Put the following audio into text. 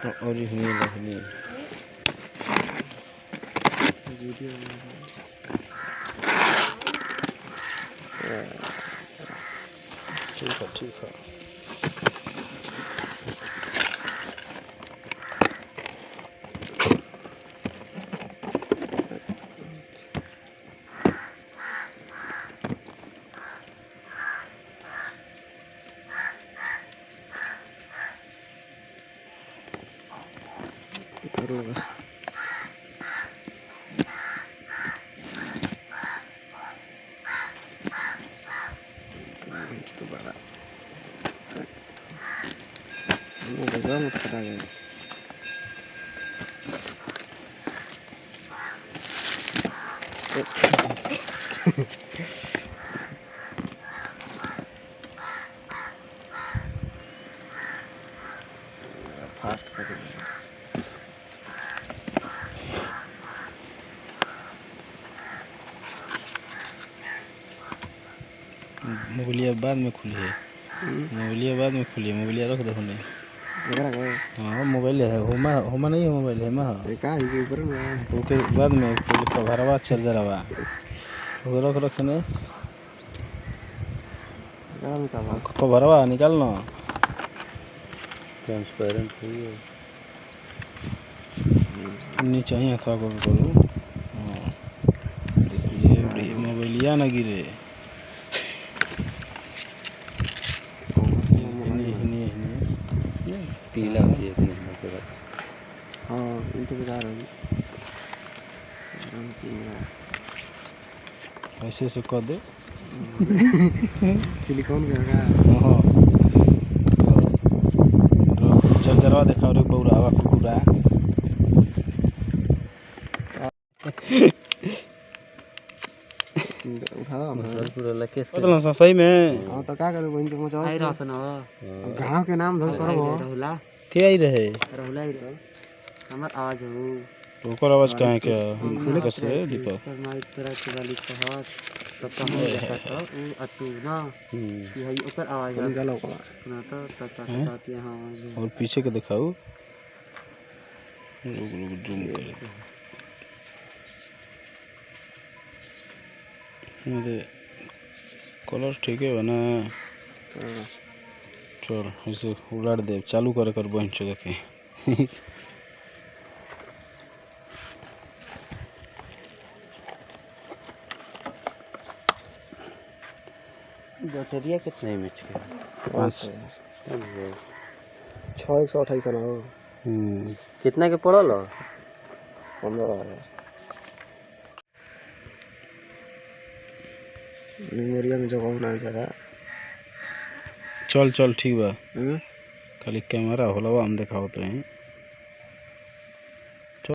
और हिनी वीडियो ठीक है करूँगा। तो बड़ा मत कटा गया। फास्ट कर मोबाइलिया बाद में खुली है। मोबाइलिया बाद में खुली है। मोबाइलिया रख दो नहीं। हाँ मोबाइल है। होमा नहीं है। मोबाइल है माँ का ही ऊपर में ओके बाद में कभरवा चार्जर हवा रख नहीं कभरवा निकाल ना ट्रांसपेरेंट नीचे ही था करूँ। हाँ देखिए मोबाइलिया ना गिरे। पीला हाँ इंतजार ऐसे से कर दे सिलिकॉन का। हाँ चार्जरवा देखा रे बौरा हवा कुकुरा उठा सही में। हाँ तो क्या करूँ वहीं तो पहुँचाओ आई रहा सुना गाँव के नाम धर करो राहुला के आई रहे राहुला ही रहो हमार आवाज हो ओकर आवाज कहाँ के कैसे दीपक माई तरह के वाली कहत तब तो हम जैसा था वो अतु ना यही ओकर आवाज निकालो सुना तो तब हां और पीछे के दिखाओ रुक जूम कर मेरे कलर ठीक है ना। चल ऐसे उलाट दे चालू कर बन चो देखे बैटरिया कितने एमएच के 6128 ना। कितना के पड़ल 15,000 मेमोरिया में जगह ना ज्यादा। चल ठीक बा खाली कैमरा होला हम दिखाओ तो हैं।